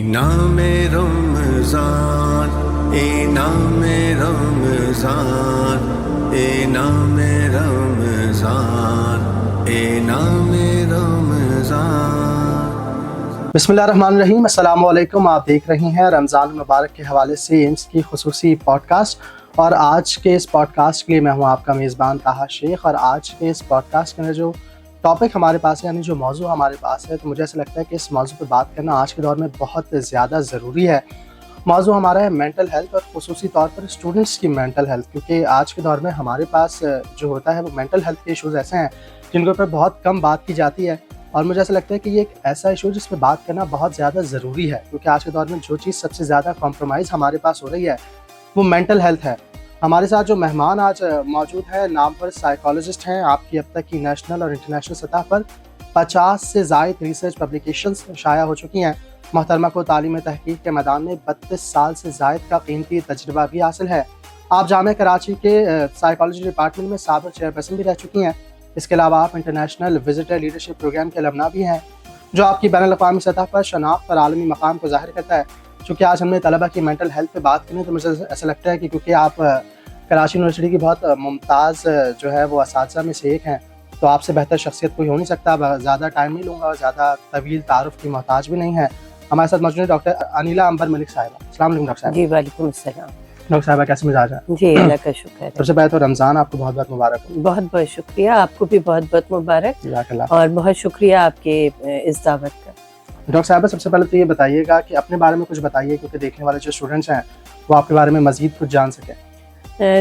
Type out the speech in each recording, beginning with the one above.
نام رمضان اے نام رمضان اے نام رمضان اے نام رمضان۔ بسم اللہ الرحمن الرحیم، السلام علیکم۔ آپ دیکھ رہے ہیں رمضان المبارک کے حوالے سے ایمس کی خصوصی پوڈ کاسٹ، اور آج کے اس پوڈ کاسٹ کے لیے میں ہوں آپ کا میزبان طاہر شیخ۔ اور آج کے اس پوڈ کاسٹ کے اندر جو ٹاپک ہمارے پاس ہے، یعنی جو موضوع ہمارے پاس ہے، تو مجھے ایسا لگتا ہے کہ اس موضوع پہ بات کرنا آج کے دور میں بہت زیادہ ضروری ہے۔ موضوع ہمارا ہے مینٹل ہیلتھ، اور خصوصی طور پر اسٹوڈنٹس کی مینٹل ہیلتھ، کیونکہ آج کے دور میں ہمارے پاس جو ہوتا ہے وہ مینٹل ہیلتھ کے ایشوز ایسے ہیں جن کے اوپر بہت کم بات کی جاتی ہے، اور مجھے ایسا لگتا ہے کہ یہ ایک ایسا ایشو جس پہ بات کرنا بہت زیادہ ضروری ہے، کیونکہ آج کے دور میں جو چیز سب سے زیادہ کمپرومائز ہمارے پاس ہو رہی ہے وہ مینٹل ہیلتھ ہے۔ ہمارے ساتھ جو مہمان آج موجود ہے، نامور سائیکالوجسٹ ہیں۔ آپ کی اب تک کی نیشنل اور انٹرنیشنل سطح پر 50 سے زائد ریسرچ پبلیکیشنز شائع ہو چکی ہیں۔ محترمہ کو تعلیم تحقیق کے میدان میں 32 سال سے زائد کا قیمتی تجربہ بھی حاصل ہے۔ آپ جامعہ کراچی کے سائیکالوجی ڈپارٹمنٹ میں سابق چیئرپرسن بھی رہ چکی ہیں۔ اس کے علاوہ آپ انٹرنیشنل وزٹر لیڈرشپ پروگرام کے المنا بھی ہیں، جو آپ کی بین الاقوامی سطح پر شناخت اور عالمی مقام کو ظاہر کرتا ہے۔ چونکہ آج ہم نے طلبہ کی مینٹل ہیلتھ پہ بات کریں تو مجھے ایسا لگتا ہے کہ کیونکہ آپ کراچی یونیورسٹی کی بہت ممتاز جو ہے وہ اساتذہ میں سے ایک ہیں، تو آپ سے بہتر شخصیت کوئی ہو نہیں سکتا۔ زیادہ ٹائم نہیں لوں گا اور زیادہ طویل تعارف کی محتاج بھی نہیں ہے۔ ہمارے ساتھ موجود ہے ڈاکٹر انیلا امبر ملک صاحبہ۔ السلام علیکم ڈاکٹر صاحبہ۔ جی وعلیکم السلام۔ ڈاکٹر صاحبہ کیسے مزاج ہے؟ جی اللہ کا شکر ہے۔ سب سے پہلے تو رمضان آپ کو بہت بہت مبارک ہو۔ بہت بہت شکریہ، آپ کو بھی بہت بہت مبارک، جزاک اللہ۔ اور بہت شکریہ آپ کے اس دعوت کا۔ ڈاکٹر صاحبہ سب سے پہلے تو یہ بتائیے گا کہ اپنے بارے میں کچھ بتائیے، کیونکہ دیکھنے والے جو اسٹوڈنٹس ہیں وہ آپ کے بارے میں مزید کچھ جان سکیں۔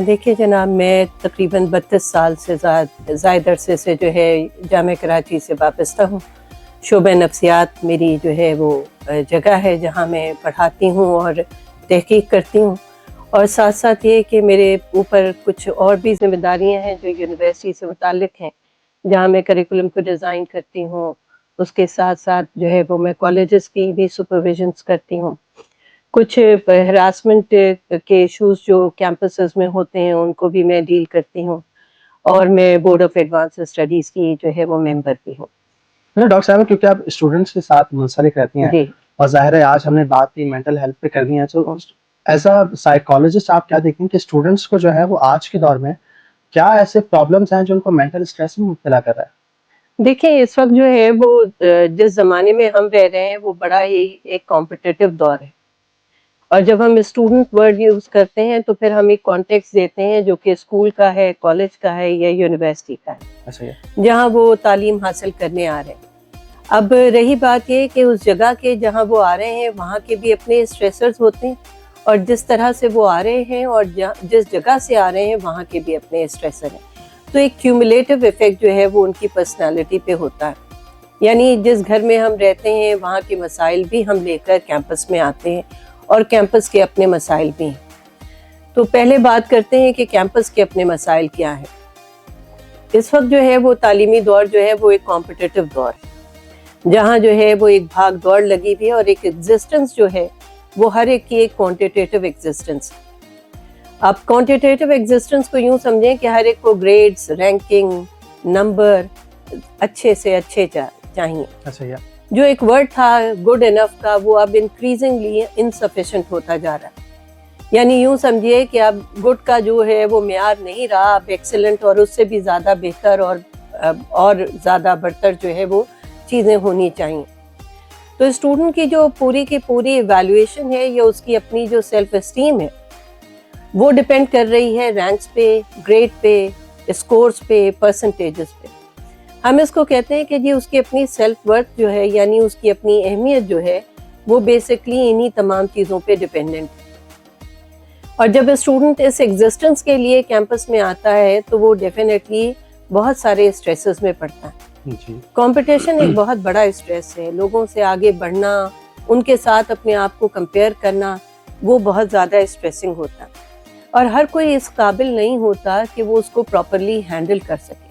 دیکھیے جناب، میں تقریباً 32 سال سے زائد عرصے سے جو ہے جامعہ کراچی سے وابستہ ہوں۔ شعبہ نفسیات میری جو ہے وہ جگہ ہے جہاں میں پڑھاتی ہوں اور تحقیق کرتی ہوں، اور ساتھ ساتھ یہ کہ میرے اوپر کچھ اور بھی ذمہ داریاں ہیں جو یونیورسٹی سے متعلق ہیں، جہاں میں کریکولم کو ڈیزائن کرتی ہوں۔ اس کے ساتھ ساتھ جو ہے وہ میں کالجز کی بھی سپرویژنس کرتی ہوں۔ کچھ ہراسمنٹ کے ایشوز جو کیمپسز میں ہوتے ہیں ان کو بھی میں ڈیل کرتی ہوں، اور میں بورڈ آف ایڈوانس اسٹڈیز کی جو ہے وہ ممبر بھی ہوں۔ ڈاکٹر صاحب کیونکہ آپ اسٹوڈنٹس کے ساتھ منسلک رہتی ہیں، جی، اور ظاہر ہے آج ہم نے بات کی مینٹل ہیلتھ پہ کرنی ہے، تو ایز اے سائیکالوجسٹ آپ کیا دیکھیں کہ اسٹوڈنٹس کو جو ہے وہ آج کے دور میں کیا ایسے پرابلمس ہیں جو ان کو مینٹل اسٹریس میں مبتلا کر رہا ہے؟ دیکھیں اس وقت جو ہے وہ جس زمانے میں ہم رہ رہے ہیں وہ بڑا ہی ایک کمپٹیٹو دور ہے، اور جب ہم اسٹوڈنٹ ورڈ یوز کرتے ہیں تو پھر ہم ایک کانٹیکس دیتے ہیں جو کہ اسکول کا ہے، کالج کا ہے یا یونیورسٹی کا ہے، جہاں وہ تعلیم حاصل کرنے آ رہے ہیں۔ اب رہی بات یہ کہ اس جگہ کے جہاں وہ آ رہے ہیں وہاں کے بھی اپنے اسٹریسرز ہوتے ہیں، اور جس طرح سے وہ آ رہے ہیں اور جس جگہ سے آ رہے ہیں وہاں کے بھی اپنے اسٹریسر ہیں، تو ایک کیومولیٹو ایفیکٹ جو ہے وہ ان کی پرسنالٹی پہ ہوتا ہے۔ یعنی جس گھر میں ہم رہتے ہیں وہاں کے مسائل بھی ہم لے کر کیمپس میں آتے ہیں، اور کیمپس کے اپنے مسائل بھی ہیں۔ تو پہلے بات کرتے ہیں کہ کیمپس کے اپنے مسائل کیا ہیں۔ اس وقت جو ہے وہ تعلیمی دور جو ہے وہ ایک کمپٹیٹو دور ہے، جہاں جو ہے وہ ایک بھاگ دوڑ لگی ہوئی ہے، اور ایک ایگزسٹنس جو ہے وہ ہر ایک کی ایک کوانٹیٹیو ایگزسٹنس ہے۔ آپ کوانٹیٹیو ایگزسٹنس کو یوں سمجھیں کہ ہر ایک کو گریڈز، رینکنگ، نمبر اچھے سے اچھے چاہیے۔ جو ایک ورڈ تھا گڈ انف کا، وہ اب انکریزنگلی انسفیشینٹ ہوتا جا رہا ہے۔ یعنی یوں سمجھیے کہ اب گڈ کا جو ہے وہ معیار نہیں رہا، اب ایکسلنٹ اور اس سے بھی زیادہ بہتر اور زیادہ برتر جو ہے وہ چیزیں ہونی چاہیے۔ تو اسٹوڈنٹ کی جو پوری کی پوری ایویلویشن ہے یا اس کی اپنی جو سیلف اسٹیم ہے وہ ڈیپینڈ کر رہی ہے رینکس پہ، گریڈ پہ، اسکورز پہ، پرسنٹیجز پہ۔ ہم اس کو کہتے ہیں کہ جی اس کی اپنی سیلف ورتھ جو ہے، یعنی اس کی اپنی اہمیت جو ہے وہ بیسکلی انہی تمام چیزوں پہ ڈیپینڈنٹ ہے۔ اور جب اسٹوڈنٹ اس ایگزسٹنس کے لیے کیمپس میں آتا ہے تو وہ ڈیفینیٹلی بہت سارے اسٹریسز میں پڑتا ہے۔ کمپٹیشن ایک بہت بڑا اسٹریس ہے، لوگوں سے آگے بڑھنا، ان کے ساتھ اپنے آپ کو کمپیئر کرنا، وہ بہت زیادہ اسٹریسنگ ہوتا ہے، اور ہر کوئی اس قابل نہیں ہوتا کہ وہ اس کو پراپرلی ہینڈل کر سکے۔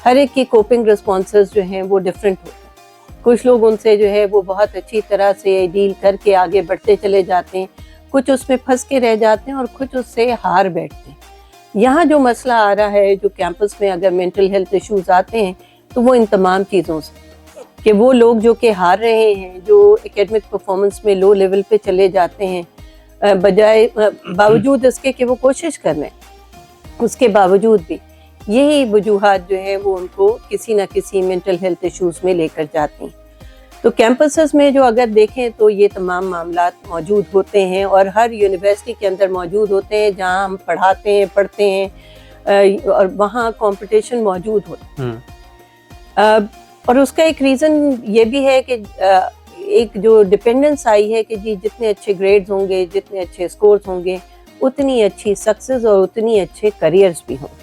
ہر ایک کی کوپنگ رسپانسز جو ہیں وہ ڈفرینٹ ہوتے ہیں۔ کچھ لوگ ان سے جو ہے وہ بہت اچھی طرح سے ڈیل کر کے آگے بڑھتے چلے جاتے ہیں، کچھ اس میں پھنس کے رہ جاتے ہیں، اور کچھ اس سے ہار بیٹھتے ہیں۔ یہاں جو مسئلہ آ رہا ہے، جو کیمپس میں اگر مینٹل ہیلتھ ایشوز آتے ہیں تو وہ ان تمام چیزوں سے، کہ وہ لوگ جو کہ ہار رہے ہیں, جو اکیڈمک پرفارمنس میں لو لیول پہ چلے جاتے ہیں, بجائے باوجود اس کے کہ وہ کوشش کر رہے ہیں, اس کے باوجود بھی یہی وجوہات جو ہے وہ ان کو کسی نہ کسی مینٹل ہیلتھ ایشوز میں لے کر جاتی ہیں. تو کیمپسز میں جو اگر دیکھیں تو یہ تمام معاملات موجود ہوتے ہیں, اور ہر یونیورسٹی کے اندر موجود ہوتے ہیں جہاں ہم پڑھتے ہیں اور وہاں کمپٹیشن موجود ہوتا ہے. اور اس کا ایک ریزن یہ بھی ہے کہ ایک جو ڈپینڈنس آئی ہے کہ جی جتنے اچھے گریڈز ہوں گے, جتنے اچھے اسکورز ہوں گے, اتنی اچھی سکسیز اور اتنی اچھے کریئرز بھی ہوں.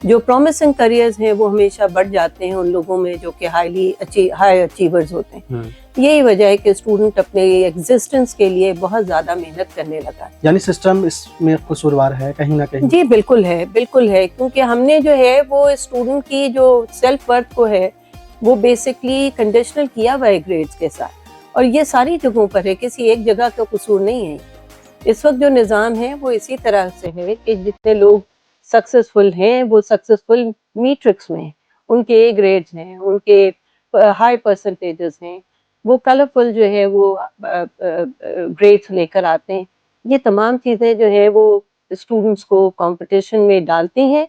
جو پرومسنگ کریئرز ہیں وہ ہمیشہ بڑھ جاتے ہیں ان لوگوں میں جو کہ ہائی اچیورز ہوتے ہیں. یہی وجہ ہے کہ اسٹوڈنٹ اپنے ایگزسٹنس کے لیے بہت زیادہ محنت کرنے لگا. یعنی سسٹم اس میں قصوروار ہے کہیں نہ کہیں. جی بالکل ہے, بالکل ہے, کیونکہ ہم نے جو ہے وہ اسٹوڈنٹ کی جو سیلف ورتھ کو ہے وہ بیسکلی کنڈیشنل کیا ہوا ہے گریڈز کے ساتھ, اور یہ ساری جگہوں پر ہے, کسی ایک جگہ کا قصور نہیں ہے. اس وقت جو نظام ہے وہ اسی طرح سے ہے کہ جتنے لوگ سکسیسفل ہیں وہ سکسیسفل میٹرکس میں ہیں, ان کے اے گریڈز ہیں, ان کے ہائی پرسنٹیجز ہیں, وہ کلرفل جو ہے وہ گریڈز لے کر آتے ہیں. یہ تمام چیزیں جو ہے وہ اسٹوڈنٹس کو کمپٹیشن میں ڈالتی ہیں.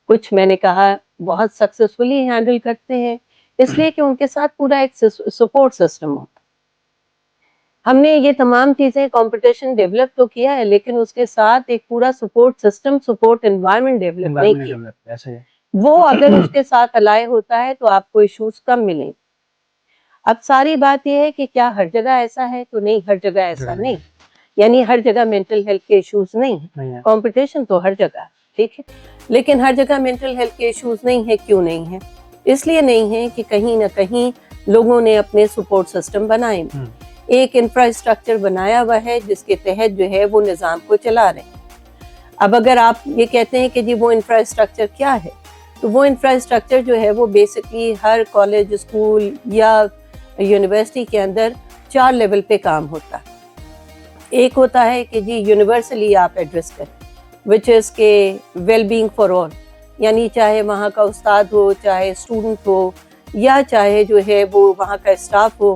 کچھ میں نے کہا بہت سکسیسفلی ہینڈل کرتے ہیں اس لیے کہ ان کے ساتھ پورا ایک سپورٹ سسٹم ہوتا. ہم نے یہ تمام چیزیں کمپٹیشن ڈیولپ تو کیا ہے, لیکن اس کے ساتھ ایک پورا support system, support environment develop نہیں کیا. وہ اگر اس کے ساتھ الائے ہوتا ہے تو آپ کو ایشوز کم ملیں. اب ساری بات یہ ہے کہ کیا ہر جگہ ایسا ہے؟ تو نہیں, ہر جگہ ایسا نہیں. یعنی ہر جگہ مینٹل ہیلتھ کے ایشوز نہیں ہیں. کمپٹیشن تو ہر جگہ, ٹھیک ہے, لیکن ہر جگہ مینٹل ہیلتھ کے ایشوز نہیں ہے. کیوں نہیں ہے؟ اس لیے نہیں ہے کہ کہیں نہ کہیں لوگوں نے اپنے سپورٹ سسٹم بنائے, ایک انفراسٹرکچر بنایا ہوا ہے جس کے تحت جو ہے وہ نظام کو چلا رہے ہیں. اب اگر آپ یہ کہتے ہیں کہ جی وہ انفراسٹرکچر کیا ہے, تو وہ انفراسٹرکچر جو ہے وہ بیسکلی ہر کالج, اسکول یا یونیورسٹی کے اندر 4 لیول پہ کام ہوتا ہے. ایک ہوتا ہے کہ جی یونیورسلی آپ ایڈریس کریں, وچ از کہ ویل بینگ فار آل, یعنی چاہے وہاں کا استاد ہو, چاہے اسٹوڈنٹ ہو, یا چاہے جو ہے وہ وہاں کا اسٹاف ہو,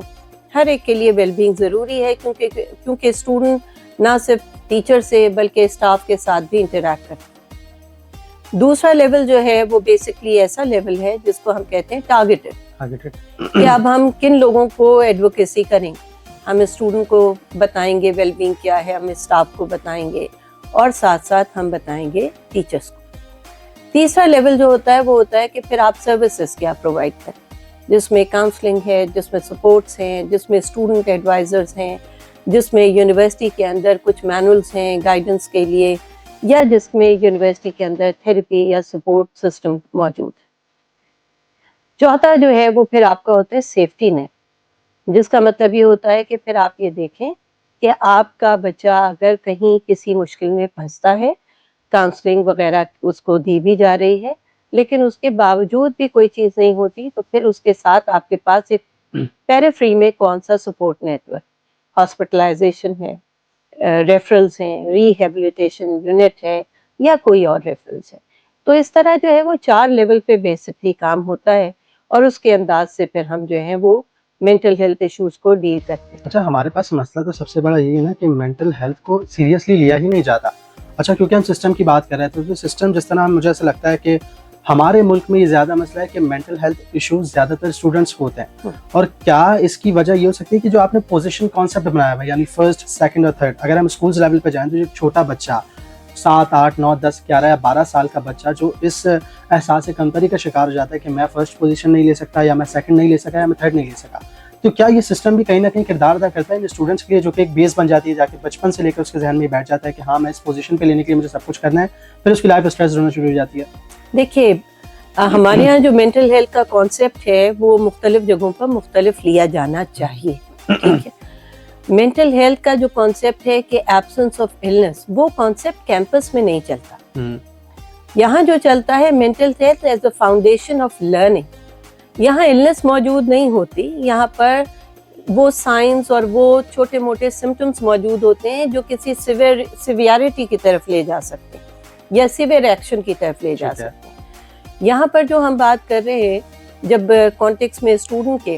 ہر ایک کے لیے ویل بینگ ضروری ہے, کیونکہ اسٹوڈنٹ نہ صرف ٹیچر سے بلکہ اسٹاف کے ساتھ بھی انٹریکٹ کرتے ہیں. دوسرا لیول جو ہے وہ بیسکلی ایسا لیول ہے جس کو ہم کہتے ہیں ٹارگیٹڈ, کہ اب ہم کن لوگوں کو ایڈوکیسی کریں. ہم اسٹوڈنٹ کو بتائیں گے ویل بینگ کیا ہے, ہم اسٹاف کو بتائیں گے, اور ساتھ ساتھ ہم بتائیں گے ٹیچرس کو. تیسرا لیول جو ہوتا ہے وہ ہوتا ہے کہ پھر آپ سروسز کیا پرووائڈ کریں, جس میں کاؤنسلنگ ہے, جس میں سپورٹس ہیں, جس میں اسٹوڈنٹ ایڈوائزرز ہیں, جس میں یونیورسٹی کے اندر کچھ مینولز ہیں گائیڈنس کے لیے, یا جس میں یونیورسٹی کے اندر تھیراپی یا سپورٹ سسٹم موجود ہے. چوتھا جو ہے وہ پھر آپ کا ہوتا ہے سیفٹی نیٹ, جس کا مطلب یہ ہوتا ہے کہ پھر آپ یہ دیکھیں کہ آپ کا بچہ اگر کہیں کسی مشکل میں پھنستا ہے, کاؤنسلنگ وغیرہ اس کو دی بھی جا رہی ہے, لیکن اس کے باوجود بھی کوئی چیز نہیں ہوتی, تو پھر اس کے ساتھ آپ کے پاس ایک پیرافری میں کون سا سپورٹ نیٹ ورک, ہاسپٹلائزیشن ہے, ریفرلز ہیں, ریہیبلیٹیشن یونٹ ہے, یا کوئی اور ریفرلز ہے. تو اس طرح جو ہے وہ 4 لیول پہ بیسکلی کام ہوتا ہے, اور اس کے انداز سے پھر ہم جو ہیں وہ مینٹل ہیلتھ ایشوز کو ڈیل کرتے ہیں. اچھا, ہمارے پاس مسئلہ تو سب سے بڑا یہی ہے نا کہ مینٹل ہیلتھ کو سیریسلی لیا ہی نہیں جاتا. اچھا, کیونکہ ہم سسٹم کی بات کر رہے تھے, تو سسٹم جس طرح مجھے ایسا لگتا ہے کہ ہمارے ملک میں یہ زیادہ مسئلہ ہے کہ مینٹل ہیلتھ ایشوز زیادہ تر اسٹوڈنٹس کو ہوتے ہیں. اور کیا اس کی وجہ یہ ہو سکتی ہے کہ جو آپ نے پوزیشن کانسیپٹ بنایا ہوا ہے, یعنی فرسٹ, سیکنڈ اور تھرڈ, اگر ہم اسکولز لیول پہ جائیں تو ایک چھوٹا بچہ 7, 8, 9, 10, 11 یا 12 سال کا بچہ جو اس احساس کمتری کا شکار ہو جاتا ہے کہ میں فرسٹ پوزیشن نہیں لے سکتا, یا میں سیکنڈ نہیں لے سکا, یا میں تھرڈ نہیں لے سکا, تو کیا یہ سسٹم بھی کہیں نہ کہیں کردار ادا کرتا ہے ان اسٹوڈنٹس کے لیے, جو کہ ایک بیس بن جاتی ہے, جا کے بچپن سے لے کر اس کے ذہن میں بیٹھ جاتا ہے کہ ہاں میں اس پوزیشن پہ لینے کے لیے مجھے سب کچھ کرنا ہے, پھر اس کی لائف اسٹریس ہونا شروع ہو جاتی ہے. دیکھیے, ہمارے یہاں جو مینٹل ہیلتھ کا کانسیپٹ ہے وہ مختلف جگہوں پر مختلف لیا جانا چاہیے, ٹھیک ہے. مینٹل ہیلتھ کا جو کانسیپٹ ہے کہ ایبسنس آف النس, وہ کانسیپٹ کیمپس میں نہیں چلتا. یہاں جو چلتا ہے mental health as a foundation of learning. یہاں النس موجود نہیں ہوتی, یہاں پر وہ سائنس اور وہ چھوٹے موٹے سمٹمس موجود ہوتے ہیں جو کسی سیویرٹی کی طرف لے جا سکتے ہیں یا سیویئر ایکشن کی طرف لے جا سکتے ہیں. یہاں پر جو ہم بات کر رہے ہیں جب کانٹیکس میں اسٹوڈنٹ کے,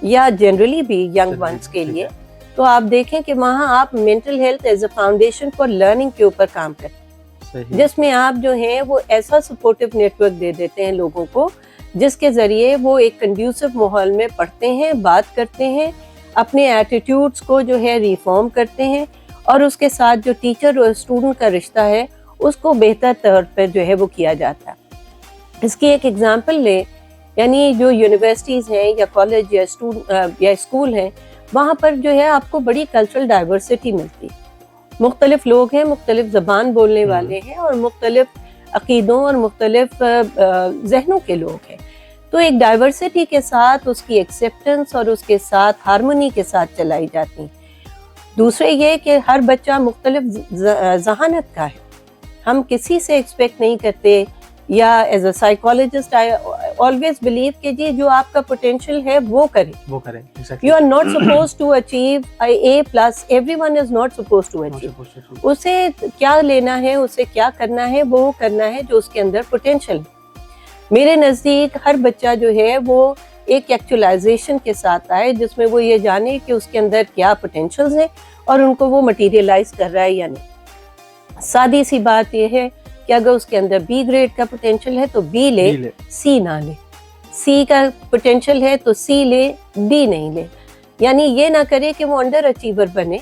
یا جنرلی بھی ینگ ونس کے لیے، تو آپ دیکھیں کہ وہاں آپ mental health as a foundation for learning کے اوپر کام کریں، جس میں آپ جو ہیں وہ ایسا سپورٹو نیٹ ورک دے دیتے ہیں لوگوں کو، جس کے ذریعے وہ ایک کنڈیوسو ماحول میں پڑھتے ہیں، بات کرتے ہیں، اپنے ایٹیٹیوڈز کو جو ہے ریفارم کرتے ہیں، اور اس کے ساتھ جو ٹیچر اور اسٹوڈنٹ کا رشتہ ہے اس کو بہتر طور پر جو ہے وہ کیا جاتا ہے۔ اس کی ایک ایگزامپل لیں، یعنی جو یونیورسٹیز ہیں یا کالج یا اسکول ہیں، وہاں پر جو ہے آپ کو بڑی کلچرل ڈائیورسٹی ملتی ہے، مختلف لوگ ہیں، مختلف زبان بولنے والے ہیں، اور مختلف عقیدوں اور مختلف ذہنوں کے لوگ ہیں، تو ایک ڈائیورسٹی کے ساتھ اس کی ایکسیپٹنس اور اس کے ساتھ ہارمونی کے ساتھ چلائی جاتی ہیں۔ دوسرے یہ کہ ہر بچہ مختلف ذہانت کا ہے، ہم کسی سے ایکسپیکٹ نہیں کرتے، یا as a psychologist I always believe کہ جی جو آپ کا پوٹینشیل ہے وہ کریں، you are not suppose to achieve A+، everyone is not suppose to achieve, اسے کیا لینا ہے، اسے کیا کرنا ہے، وہ کرنا ہے جو اس کے اندر پوٹینشیل ہے۔ میرے نزدیک ہر بچہ جو ہے وہ ایک ایکچولائزیشن کے ساتھ آئے، جس میں وہ یہ جانے کہ اس کے اندر کیا پوٹینشیلز ہیں اور ان کو وہ مٹیریلائز کر رہا ہے یا نہیں۔ سادی سی بات یہ ہے کہ اگر اس کے اندر B گریڈ کا پوٹینشیل ہے تو B لے، C نہ لے، C کا پوٹینشیل ہے تو C لے، D نہیں لے، یعنی یہ نہ کرے کہ وہ انڈر اچیور بنے،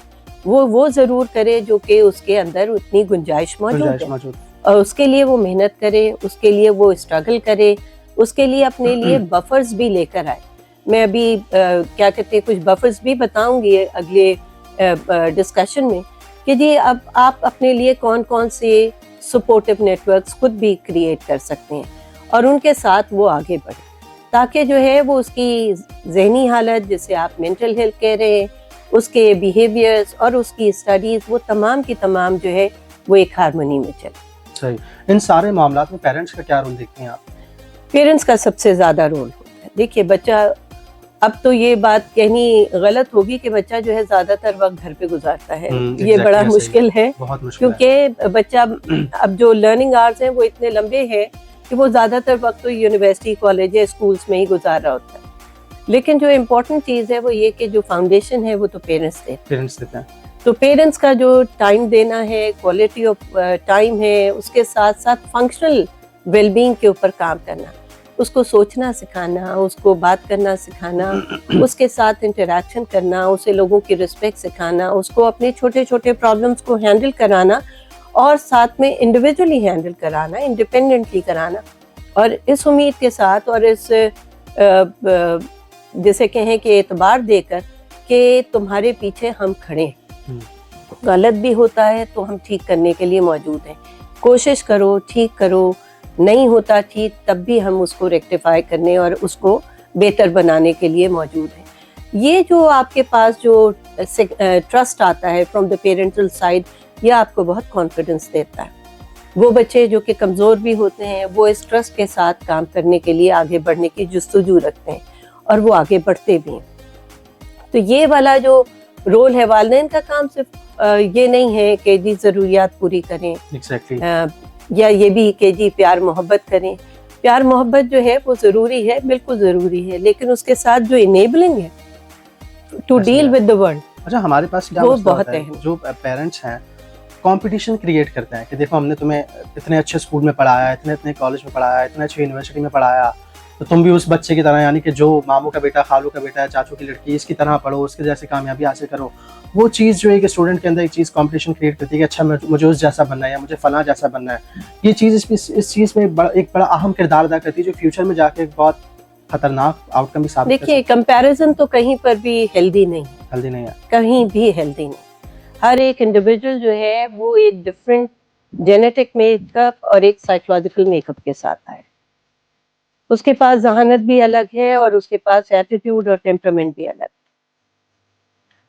وہ ضرور کرے جو کہ اس کے اندر اتنی گنجائش موجود ہے، اور اس کے لیے وہ محنت کرے، اس کے لیے وہ اسٹرگل کرے، اس کے لیے اپنے لیے بفرز بھی لے کر آئے۔ میں ابھی کیا کہتے ہیں کچھ بفرز بھی بتاؤں گی اگلے ڈسکشن میں، کہ جی اب آپ اپنے لیے کون کون سے سپورٹو نیٹ ورکس خود بھی کریٹ کر سکتے ہیں، اور ان کے ساتھ وہ آگے بڑھے، تاکہ جو ہے وہ اس کی ذہنی حالت، جسے آپ مینٹل ہیلتھ کہہ رہے ہیں، اس کے بیہیویئرز اور اس کی اسٹڈیز، وہ تمام کی تمام جو ہے وہ ایک ہارمونی میں چلے۔ صحیح۔ ان سارے معاملات میں پیرنٹس کا کیا رول دیکھتے ہیں آپ؟ پیرنٹس کا سب سے زیادہ رول ہوتا ہے۔ دیکھیے بچہ، اب تو یہ بات کہنی غلط ہوگی کہ بچہ جو ہے زیادہ تر وقت گھر پہ گزارتا ہے، یہ بڑا مشکل ہے، کیونکہ بچہ اب جو لرننگ آورز ہیں وہ اتنے لمبے ہیں کہ وہ زیادہ تر وقت تو یونیورسٹی، کالج یا اسکولس میں ہی گزار رہا ہوتا ہے، لیکن جو امپورٹنٹ چیز ہے وہ یہ کہ جو فاؤنڈیشن ہے وہ تو پیرنٹس دیتے ہیں، تو پیرنٹس کا جو ٹائم دینا ہے، کوالٹی آف ٹائم ہے، اس کے ساتھ ساتھ فنکشنل ویل بینگ کے اوپر کام کرنا، اس کو سوچنا سکھانا، اس کو بات کرنا سکھانا، اس کے ساتھ انٹریکشن کرنا، اسے لوگوں کی رسپیکٹ سکھانا، اس کو اپنے چھوٹے چھوٹے پرابلمس کو ہینڈل کرانا، اور ساتھ میں انڈیویجولی ہینڈل کرانا، انڈیپینڈنٹلی کرانا، اور اس امید کے ساتھ اور اس جیسے کہیں کہ اعتبار دے کر کہ تمہارے پیچھے ہم کھڑے ہیں، غلط بھی ہوتا ہے تو ہم ٹھیک کرنے کے لیے موجود ہیں، کوشش کرو، ٹھیک کرو، نہیں ہوتا ٹھیک تب بھی ہم اس کو ریکٹیفائی کرنے اور اس کو بہتر بنانے کے لیے موجود ہیں۔ یہ جو آپ کے پاس جو ٹرسٹ آتا ہے فرام دا پیرنٹل سائڈ، یہ آپ کو بہت کانفیڈنس دیتا ہے۔ وہ بچے جو کہ کمزور بھی ہوتے ہیں وہ اس ٹرسٹ کے ساتھ کام کرنے کے لیے آگے بڑھنے کی جستجو رکھتے ہیں، اور وہ آگے بڑھتے بھی ہیں۔ تو یہ والا جو رول ہے، والدین کا کام صرف یہ نہیں ہے کہ جی ضروریات پوری کریں، یا یہ بھی کہ جی پیار محبت کریں۔ پیار محبت جو ہے وہ ضروری ہے، بالکل ضروری ہے، لیکن اس کے ساتھ جو انیبلنگ ہے to deal with the world, اچھا ہمارے پاس کیا مسئلہ ہوتا ہے، جو پیرنٹس ہیں کمپٹیشن کریٹ کرتے ہیں کہ دیکھو ہم نے تمہیں اتنے اچھے اسکول میں پڑھایا، اتنے کالج میں پڑھایا، اتنے اچھے یونیورسٹی میں پڑھایا، تو تم بھی اس بچے کی طرح، یعنی کہ جو ماموں کا بیٹا، خالو کا بیٹا ہے، چاچو کی لڑکی، اس کی طرح پڑھو، اس کے جیسے کامیابی حاصل کرو۔ وہ چیز جو ہے کہ اسٹوڈنٹ کے اندر ایک چیز کمپٹیشن کریٹ کرتی ہے کہ اچھا مجھے اس جیسا بننا ہے یا مجھے فلاں جیسا بننا ہے۔ یہ چیز اس چیز میں ایک بڑا اہم کردار ادا کرتی ہے، جو فیوچر میں جا کے بہت خطرناک آؤٹ کم بھی ثابت کرتی ہے۔ دیکھیے کمپیریزن تو کہیں پر بھی ہیلدی نہیں ہے، کہیں بھی ہیلدی نہیں۔ ہر ایک انڈیویجول جو ہے وہ ایک ڈفرینٹ جینیٹک میک اپ اور ایک سائیکولوجیکل میک اپ کے ساتھ آئے، اس کے پاس ذہانت بھی الگ ہے اور اس کے پاس ایٹیٹیوڈ اور ٹیمپرامنٹ بھی الگ ہے۔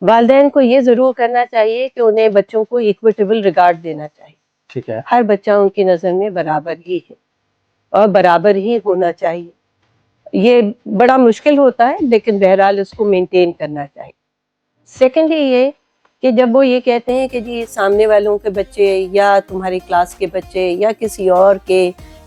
والدین کو یہ ضرور کرنا چاہیے کہ انہیں بچوں کو ایکویٹیبل ریگارڈ دینا چاہیے، ٹھیک ہے، ہر بچہ ان کی نظر میں برابر ہی ہے اور برابر ہی ہونا چاہیے۔ یہ بڑا مشکل ہوتا ہے لیکن بہرحال اس کو مینٹین کرنا چاہیے۔ سیکنڈلی یہ کہ جب وہ یہ کہتے ہیں کہ جی سامنے والوں کے بچے یا تمہاری کلاس کے بچے یا کسی اور کے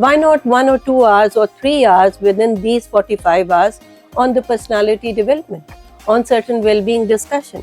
Why not 1 or 2 hours or 3 hours within these 45 hours on the personality development, on certain well-being discussion,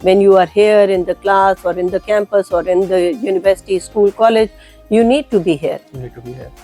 When you are here in the class or in the campus or in the university, school, college, you need to be here. You need to be here.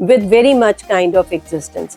with very much kind of existence,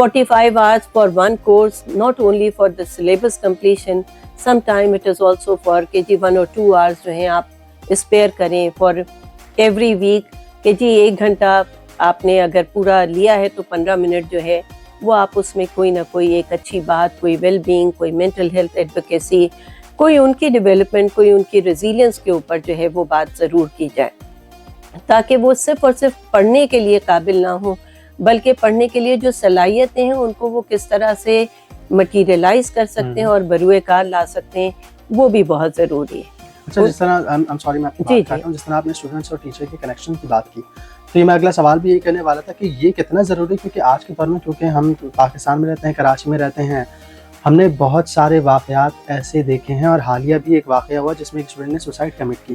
45 hours for one course, not only for the syllabus completion, sometime it is also for کہ جی 1 or 2 hours جو ہیں آپ spare کریں for every week کہ جی 1 گھنٹہ آپ نے اگر پورا لیا ہے تو 15 منٹ جو ہے وہ آپ اس میں کوئی نہ کوئی ایک اچھی بات, کوئی ویل بینگ, کوئی مینٹل ہیلتھ ایڈوکیسی, کوئی ان کی ڈیولپمنٹ, کوئی ان کی ریزیلینس کے اوپر جو ہے وہ بات ضرور کی جائے, تاکہ وہ صرف اور صرف پڑھنے کے لیے قابل نہ ہوں بلکہ پڑھنے کے لیے جو صلاحیتیں ہیں ان کو وہ کس طرح سے مٹیریلائز کر سکتے ہیں اور بروئے کار لا سکتے ہیں, وہ بھی بہت ضروری ہے. اچھا, جس طرح میں آپ کی بات کرتا ہوں, جس طرح آپ نے اسٹوڈنٹس اور ٹیچر کے کنیکشن کی بات کی, تو یہ میں اگلا سوال بھی یہی کرنے والا تھا کہ یہ کتنا ضروری ہے, کیونکہ آج کے دور میں چونکہ ہم پاکستان میں رہتے ہیں, کراچی میں رہتے ہیں, ہم نے بہت سارے واقعات ایسے دیکھے ہیں, اور حالیہ بھی ایک واقعہ ہوا جس میں ایک اسٹوڈنٹ نے سوسائڈ کمٹ کی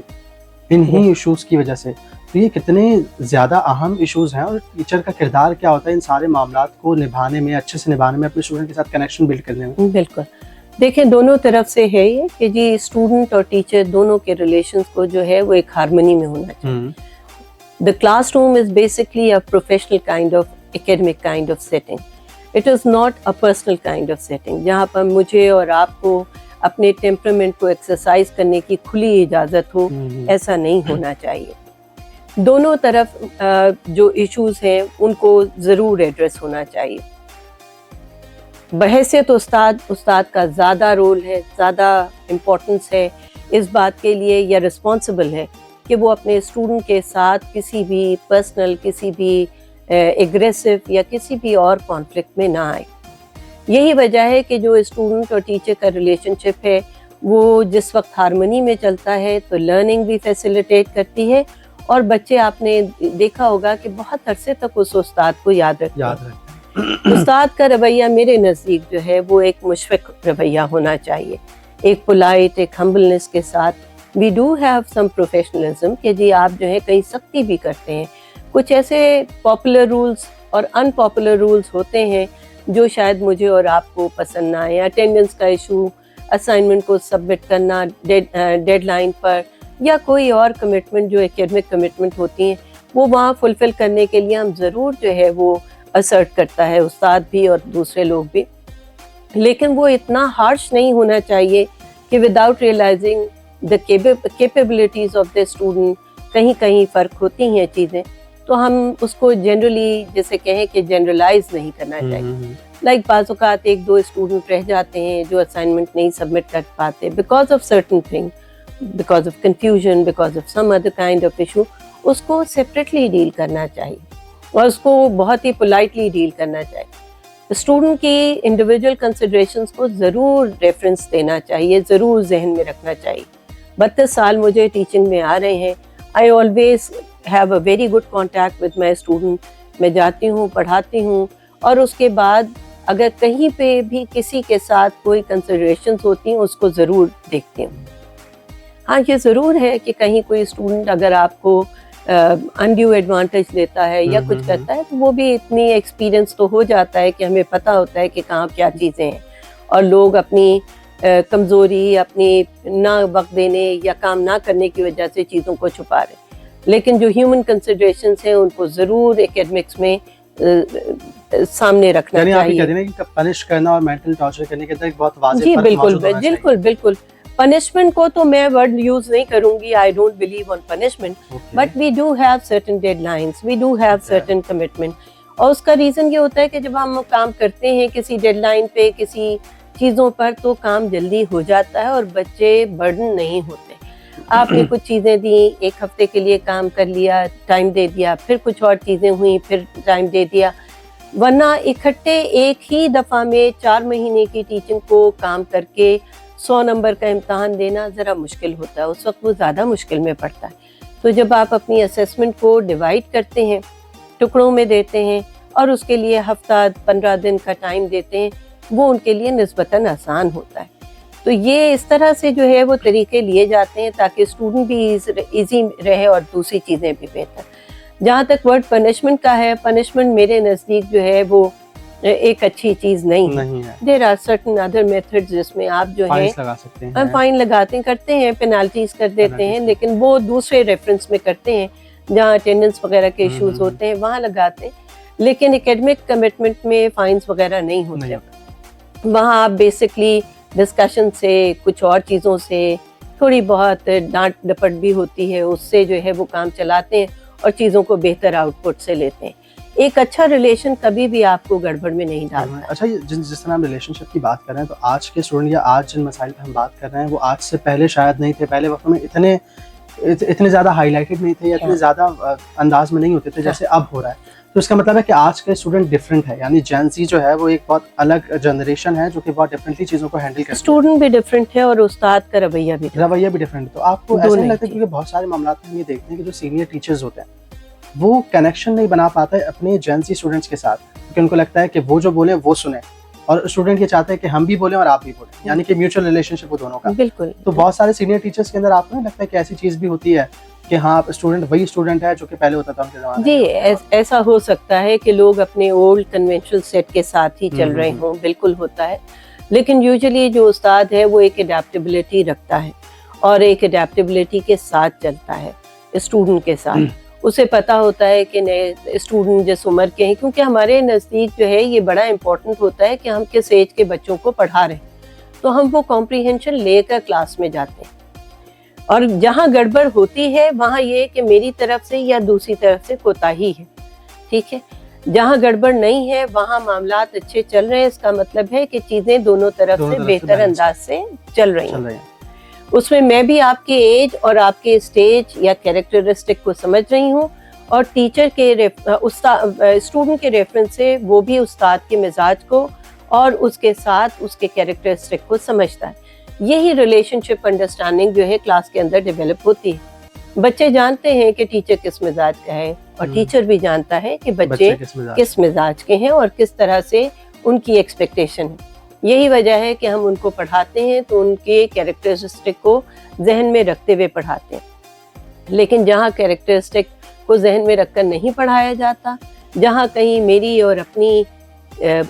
انہی ایشوز کی وجہ سے. تو یہ کتنے زیادہ اہم ایشوز ہیں, اور ٹیچر کا کردار کیا ہوتا ہے ان سارے معاملات کو نبھانے میں, اچھے سے نبھانے میں, اپنے اسٹوڈنٹ کے ساتھ کنیکشن بلڈ کرنے میں؟ بالکل, دیکھیں دونوں طرف سے ہے یہ کہ جی اسٹوڈنٹ اور ٹیچر دونوں کے ریلیشنز کو جو ہے وہ ایک ہارمنی میں ہونا چاہیے. The classroom is basically a professional kind of academic kind of setting. It is not a personal kind of setting جہاں پر مجھے اور آپ کو اپنے ٹیمپرامنٹ کو ایکسرسائز کرنے کی کھلی اجازت ہو, ایسا نہیں ہونا چاہیے. دونوں طرف جو ایشوز ہیں ان کو ضرور ایڈریس ہونا چاہیے. بحیثیت استاد کا زیادہ رول ہے, زیادہ امپورٹنس ہے اس بات کے لیے, یا رسپانسبل ہے کہ وہ اپنے اسٹوڈنٹ کے ساتھ کسی بھی پرسنل, کسی بھی ایگریسو یا کسی بھی اور کانفلکٹ میں نہ آئے. یہی وجہ ہے کہ جو اسٹوڈنٹ اور ٹیچر کا ریلیشن شپ ہے وہ جس وقت ہارمنی میں چلتا ہے تو لرننگ بھی فیسیلیٹیٹ کرتی ہے, اور بچے آپ نے دیکھا ہوگا کہ بہت عرصے تک اس استاد کو یاد رکھتے ہیں. استاد کا رویہ میرے نزدیک جو ہے وہ ایک مشفق رویہ ہونا چاہیے, ایک پولائٹ, ایک ہمبلنس کے ساتھ. We do have some professionalism کہ جی آپ جو ہے کہیں سختی بھی کرتے ہیں, کچھ ایسے پاپولر رولز اور ان پاپولر رولز ہوتے ہیں جو شاید مجھے اور آپ کو پسند نہ آئے. اٹینڈنس کا ایشو, اسائنمنٹ کو سبمٹ کرنا ڈیڈ لائن پر, یا کوئی اور کمٹمنٹ جو ایکیڈمک کمٹمنٹ ہوتی ہیں وہ وہاں فلفل کرنے کے لیے ہم ضرور جو ہے وہ اسرٹ کرتا ہے استاد بھی اور دوسرے لوگ بھی, لیکن وہ اتنا ہارش نہیں ہونا چاہیے کہ without realising the capabilities of the student, کہیں فرق ہوتی ہیں چیزیں, تو ہم اس کو جنرلی جیسے کہیں کہ جنرلائز نہیں کرنا چاہیے. لائک بعض اوقات 1-2 اسٹوڈنٹ رہ جاتے ہیں جو اسائنمنٹ نہیں سبمٹ کر پاتے because of certain thing, because of confusion, because of some other kind of issue. اس کو سیپریٹلی ڈیل کرنا چاہیے اور اس کو بہت ہی پولائٹلی ڈیل کرنا چاہیے. اسٹوڈنٹ کی انڈیویجول کنسیڈریشنس کو ضرور ریفرنس دینا چاہیے, ضرور ذہن میں رکھنا چاہیے. 32 سال مجھے ٹیچنگ میں آ رہے ہیں. I always have a very good contact with my student. میں جاتی ہوں, پڑھاتی ہوں, اور اس کے بعد اگر کہیں پہ بھی کسی کے ساتھ کوئی کنسیڈریشنز ہوتی ہیں اس کو ضرور دیکھتی ہوں. ہاں یہ ضرور ہے کہ کہیں کوئی اسٹوڈنٹ اگر آپ کو انڈیو ایڈوانٹیج لیتا ہے یا کچھ کرتا ہے تو وہ بھی اتنی ایکسپیرئنس تو ہو جاتا ہے کہ ہمیں پتہ ہوتا ہے کہ کہاں کیا چیزیں ہیں, اور لوگ اپنی کمزوری, اپنی نہ وقت دینے یا کام نہ کرنے کی وجہ سے چیزوں کو چھپا رہے ہیں. لیکن جو ہیومن کنسیڈریشنز ہیں ان کو ضرور ایکیڈمکس میں سامنے رکھنا چاہیے. یعنی کہ پنش کرنا اور مینٹل ٹارچر کرنے کے اندر ایک بہت واضح فرق موجود ہونا چاہیے. بالکل. پنشمنٹ کو تو میں ورڈ یوز نہیں کروں گی, I don't believe on punishment, but we do have certain deadlines, we do have certain commitment. اور اس کا ریزن یہ ہوتا ہے کہ جب ہم کام کرتے ہیں کسی ڈیڈ لائن پہ, کسی چیزوں پر, تو کام جلدی ہو جاتا ہے اور بچے برڈن نہیں ہوتے. آپ نے کچھ چیزیں دیں, 1 ہفتے کے لیے کام کر لیا, ٹائم دے دیا, پھر کچھ اور چیزیں ہوئیں, پھر ٹائم دے دیا. ورنہ اکٹھے ایک ہی دفعہ میں 4 مہینے کی ٹیچنگ کو کام کر کے 100 نمبر کا امتحان دینا ذرا مشکل ہوتا ہے, اس وقت وہ زیادہ مشکل میں پڑتا ہے. تو جب آپ اپنی اسیسمنٹ کو ڈیوائڈ کرتے ہیں, ٹکڑوں میں دیتے ہیں, اور اس کے لیے ہفتہ 15 دن کا ٹائم دیتے ہیں, وہ ان کے لیے نسبتاً آسان ہوتا ہے. تو یہ اس طرح سے جو ہے وہ طریقے لیے جاتے ہیں تاکہ اسٹوڈنٹ بھی ایزی رہے اور دوسری چیزیں بھی بہتر. جہاں تک ورڈ پنشمنٹ کا ہے, پنشمنٹ میرے نزدیک جو ہے وہ ایک اچھی چیز نہیں ہے. There are certain other method جس میں آپ جو ہے فائن لگاتے ہیں, کرتے ہیں, پینالٹیز کر دیتے ہیں, لیکن وہ دوسرے ریفرنس میں کرتے ہیں جہاں اٹینڈنس وغیرہ کے ایشوز ہوتے ہیں وہاں لگاتے ہیں. لیکن اکیڈمک کمٹمنٹ میں فائنس وغیرہ نہیں ہوتے. وہاں آپ بیسکلی ڈسکشن سے, کچھ اور چیزوں سے, تھوڑی بہت ڈانٹ ڈپٹ بھی ہوتی ہے, اس سے جو ہے وہ کام چلاتے ہیں اور چیزوں کو بہتر آؤٹ پٹ سے لیتے ہیں. ایک اچھا ریلیشن کبھی بھی آپ کو گڑبڑ میں نہیں ڈالتا. اچھا, جس طرح ہم ریلیشن شپ کی بات کر رہے ہیں تو آج کے اسٹوڈنٹ یا آج جن مسائل پہ ہم بات کر رہے ہیں وہ آج سے پہلے شاید نہیں تھے. پہلے وقت میں اتنے زیادہ ہائی لائٹڈ نہیں تھے یا اتنے زیادہ انداز میں نہیں ہوتے تھے جیسے اب ہو رہا ہے. تو اس کا مطلب ہے کہ آج کا اسٹوڈنٹ ڈفرینٹ ہے, یعنی جین زی جو ہے وہ ایک بہت الگ جنریشن ہے جو کہ بہت ڈفرینٹلی چیزوں کو ہینڈل کرتا ہے. اسٹوڈنٹ بھی ڈفرینٹ ہے اور استاد کا رویہ بھی ڈفرینٹ. تو آپ کو ایسا نہیں لگتا, کیونکہ بہت سارے معاملات میں ہم یہ دیکھتے ہیں کہ جو سینئر ٹیچرز ہوتے ہیں وہ کنیکشن نہیں بنا پاتے اپنے جین زی اسٹوڈنٹس کے ساتھ, کیونکہ ان کو لگتا ہے کہ وہ جو بولیں وہ سنیں, اور اسٹوڈنٹ یہ چاہتے ہیں کہ ہم بھی بولیں اور آپ بھی بولیں, یعنی کہ میوچل ریلیشن شپ وہ دونوں کا. بالکل. تو بہت سارے سینئر ٹیچرز کے اندر آپ کو نہیں لگتا ہے کہ ایسی چیز بھی ہوتی ہے کہ ہاں اسٹوڈنٹ وہی اسٹوڈنٹ ہے جو کہ پہلے ہوتا تھا ان کے زمانے میں؟ جی, ایسا ہو سکتا ہے کہ لوگ اپنے اولڈ کنونشنل سیٹ کے ساتھ ہی چل رہے ہوں, بالکل ہوتا ہے. لیکن یوزلی جو استاد ہے وہ ایک اڈیپٹیبلٹی رکھتا ہے اور ایک اڈیپٹیبلٹی کے ساتھ چلتا ہے اسٹوڈنٹ کے ساتھ. اسے پتا ہوتا ہے کہ نئے اسٹوڈنٹ جس عمر کے ہیں, کیونکہ ہمارے نزدیک جو ہے یہ بڑا امپورٹنٹ ہوتا ہے کہ ہم کس ایج کے بچوں کو پڑھا رہے ہیں, تو ہم وہ کمپریہنشن لے کر کلاس میں جاتے ہیں. اور جہاں گڑبڑ ہوتی ہے وہاں یہ کہ میری طرف سے یا دوسری طرف سے کوتاہی ہے, ٹھیک ہے. جہاں گڑبڑ نہیں ہے وہاں معاملات اچھے چل رہے ہیں, اس کا مطلب ہے کہ چیزیں دونوں طرف سے بہتر انداز سے چل رہی ہیں. اس میں میں بھی آپ کے ایج اور آپ کے اسٹیج یا کیریکٹرسٹک کو سمجھ رہی ہوں, اور ٹیچر کے اسٹوڈنٹ کے ریفرنس سے وہ بھی استاد کے مزاج کو اور اس کے ساتھ اس کے کیریکٹرسٹک کو سمجھتا ہے. یہی ریلیشن شپ انڈرسٹینڈنگ جو ہے کلاس کے اندر ڈیولپ ہوتی ہے. بچے جانتے ہیں کہ ٹیچر کس مزاج کا ہے, اور ٹیچر بھی جانتا ہے کہ بچے کس مزاج کے ہیں اور کس طرح سے ان کی ایکسپیکٹیشن ہے. یہی وجہ ہے کہ ہم ان کو پڑھاتے ہیں تو ان کے کیریکٹرسٹک کو ذہن میں رکھتے ہوئے پڑھاتے ہیں. لیکن جہاں کیریکٹرسٹک کو ذہن میں رکھ کر نہیں پڑھایا جاتا, جہاں کہیں میری اور اپنی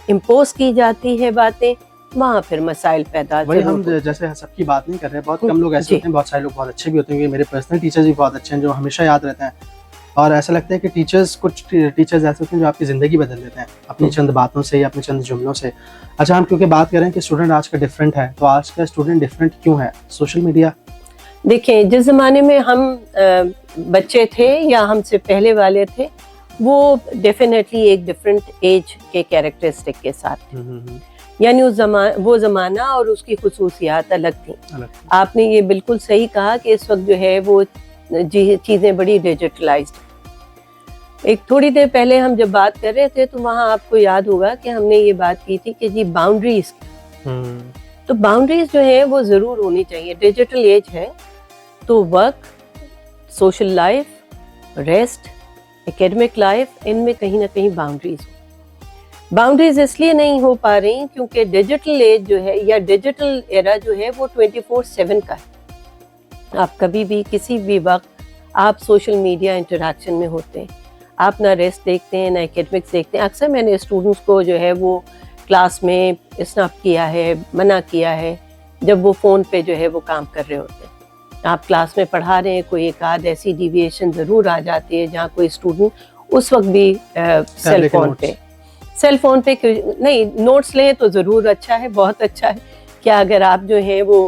امپوز کی جاتی ہے باتیں, وہاں پھر مسائل پیدا. وہی ہم جیسے سب کی بات نہیں کر رہے, بہت کم لوگ ایسے ہوتے ہیں, بہت سارے لوگ بہت اچھے بھی ہوتے ہیں. میرے پرسنل ٹیچرز بھی بہت اچھے ہیں جو ہمیشہ یاد رہتے ہیں, اور ایسا لگتا ہے کہ کچھ ٹیچرز ایسے ہوتے ہیں جو آپ کی زندگی بدل دیتے ہیں اپنی چند باتوں سے یا اپنے چند جملوں سے. اچھا, ہم کیونکہ بات کریں کہ اسٹوڈنٹ آج کا ڈفرینٹ ہے, تو آج کا اسٹوڈنٹ ڈفرینٹ کیوں ہے؟ Social media. دیکھیں, جس زمانے میں ہم بچے تھے یا ہم سے پہلے والے تھے, وہ ڈیفینیٹلی ایک ڈفرینٹ ایج کے کیریکٹرسٹک کے ساتھ تھے. یعنی وہ زمانہ اور اس کی خصوصیات الگ تھیں. آپ نے یہ بالکل صحیح کہا کہ اس وقت جو ہے وہ چیزیں بڑی ڈیجیٹلائزڈ. ایک تھوڑی دیر پہلے ہم جب بات کر رہے تھے تو وہاں آپ کو یاد ہوگا کہ ہم نے یہ بات کی تھی کہ جی باؤنڈریز, تو باؤنڈریز جو ہے وہ ضرور ہونی چاہیے. ڈیجیٹل ایج ہے تو work, social life, rest, academic life, ان میں کہیں نہ کہیں باؤنڈریز ہو. باؤنڈریز اس لیے نہیں ہو پا رہی کیونکہ ڈیجیٹل ایج جو ہے یا ڈیجیٹل ایرا جو ہے وہ 24/7 کا ہے. آپ کبھی بھی کسی بھی وقت آپ سوشل میڈیا انٹریکشن میں ہوتے ہیں, آپ نہ ریسٹ دیکھتے ہیں نہ اکیڈمکس دیکھتے ہیں. اکثر میں نے اسٹوڈنٹس کو جو ہے وہ کلاس میں اسنپ کیا ہے, منع کیا ہے جب وہ فون پہ جو ہے وہ کام کر رہے ہوتے ہیں. آپ کلاس میں پڑھا رہے ہیں, کوئی ایک آدھ ایسی ڈیویشن ضرور آ جاتی ہے جہاں کوئی اسٹوڈنٹ اس وقت بھی سیل فون پہ نہیں نوٹس لیں تو ضرور اچھا ہے, بہت اچھا ہے. کیا اگر آپ جو ہے وہ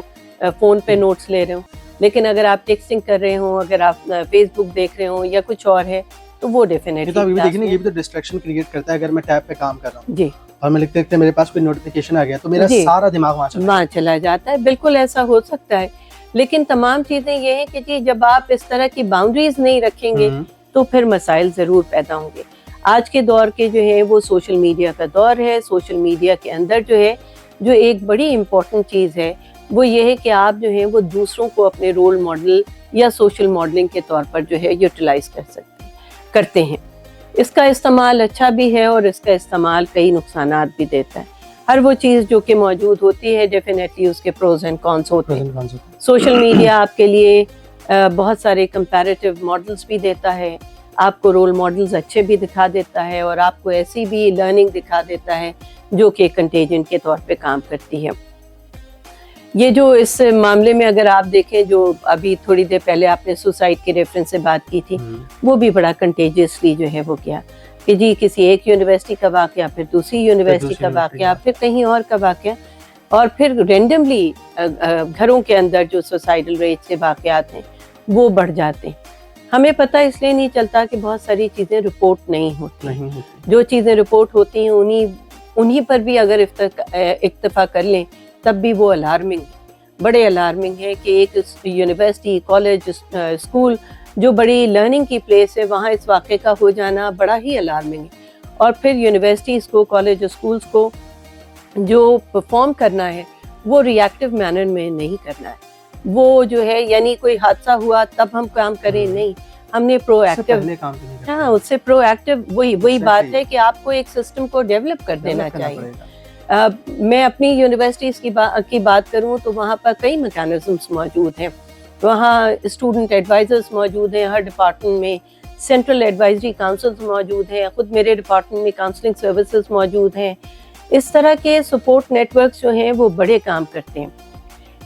فون پہ نوٹس لے رہے ہوں, لیکن اگر آپ ٹیکسٹنگ کر رہے ہوں, اگر آپ فیس بک دیکھ رہے ہوں یا کچھ اور ہے تو وہ ڈیفینیٹلی یہ بھی تو ڈسٹریکشن کریٹ کرتا ہے. اگر میں ٹیب پہ کام کر رہا ہوں جی اور میں لکھتے لکھتے میرے پاس کوئی نوٹیفیکیشن آ گیا تو میرا سارا دماغ وہاں چلا جاتا ہے. بالکل ایسا ہو سکتا ہے, لیکن تمام چیزیں یہ ہیں کہ جی جب آپ اس طرح کی باؤنڈریز نہیں رکھیں گے تو پھر مسائل ضرور پیدا ہوں گے. آج کے دور کے جو ہے وہ سوشل میڈیا کا دور ہے. سوشل میڈیا کے اندر جو ہے جو ایک بڑی امپورٹنٹ چیز ہے وہ یہ ہے کہ آپ جو ہے وہ دوسروں کو اپنے رول ماڈل یا سوشل ماڈلنگ کے طور پر جو ہے یوٹیلائز کرتے ہیں. اس کا استعمال اچھا بھی ہے اور اس کا استعمال کئی نقصانات بھی دیتا ہے. ہر وہ چیز جو کہ موجود ہوتی ہے ڈیفینیٹلی اس کے پروز اینڈ کونس ہوتے ہیں. سوشل میڈیا آپ کے لیے بہت سارے کمپیریٹیو ماڈلز بھی دیتا ہے, آپ کو رول ماڈلز اچھے بھی دکھا دیتا ہے, اور آپ کو ایسی بھی لرننگ دکھا دیتا ہے جو کہ کنٹیجن کے طور پہ کام کرتی ہے. یہ جو اس معاملے میں اگر آپ دیکھیں جو ابھی تھوڑی دیر پہلے آپ نے سوسائڈ کے ریفرنس سے بات کی تھی, وہ بھی بڑا کنٹیجیسلی جو ہے وہ کیا. کہ جی کسی ایک یونیورسٹی کا واقعہ، پھر دوسری یونیورسٹی کا واقعہ، پھر کہیں اور کا واقعہ، اور پھر رینڈملی گھروں کے اندر جو سوسائڈل ریٹ سے واقعات ہیں وہ بڑھ جاتے ہیں. ہمیں پتہ اس لیے نہیں چلتا کہ بہت ساری چیزیں رپورٹ نہیں ہوتی. جو چیزیں رپورٹ ہوتی ہیں انہی پر بھی اگر اکتفا کر لیں تب بھی وہ الارمنگ، بڑے الارمنگ ہے کہ ایک یونیورسٹی، کالج، اسکول جو بڑی لرننگ کی پلیس ہے وہاں اس واقعے کا ہو جانا بڑا ہی الارمنگ ہے. اور پھر یونیورسٹیز کو، کالج، اسکولز کو جو پرفارم کرنا ہے وہ ری ایکٹیو مینر میں نہیں کرنا ہے. وہ جو ہے یعنی کوئی حادثہ ہوا تب ہم کام کریں، نہیں، ہم نے پرو ایکٹیو، ہاں اس سے پرو ایکٹیو وہی بات ہے کہ آپ کو ایک سسٹم کو ڈیولپ کر دینا چاہیے. میں اپنی یونیورسٹیز کی بات کروں تو وہاں پر کئی میکانزمس موجود ہیں. وہاں اسٹوڈنٹ ایڈوائزرز موجود ہیں ہر ڈپارٹمنٹ میں، سینٹرل ایڈوائزری کاؤنسلز موجود ہیں، خود میرے ڈپارٹمنٹ میں کاؤنسلنگ سروسز موجود ہیں. اس طرح کے سپورٹ نیٹ ورکس جو ہیں وہ بڑے کام کرتے ہیں.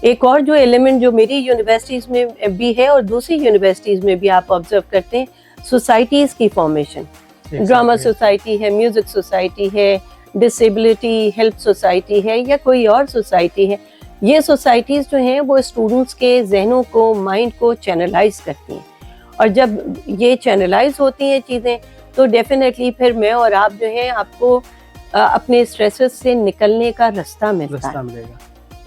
ایک اور جو ایلیمنٹ جو میری یونیورسٹیز میں بھی ہے اور دوسری یونیورسٹیز میں بھی آپ آبزرو کرتے ہیں، سوسائٹیز کی فارمیشن. ڈرامہ سوسائٹی ہے، میوزک سوسائٹی ہے، ڈسیبلٹی ہیلپ سوسائٹی ہے یا کوئی اور سوسائٹی ہے. یہ سوسائٹیز جو ہیں وہ اسٹوڈنٹس کے ذہنوں کو، مائنڈ کو چینلائز کرتی ہیں. اور جب یہ چینلائز ہوتی ہیں چیزیں تو ڈیفینیٹلی پھر میں اور آپ جو ہیں آپ کو اپنے اسٹریسز سے نکلنے کا رستہ ملتا ہے.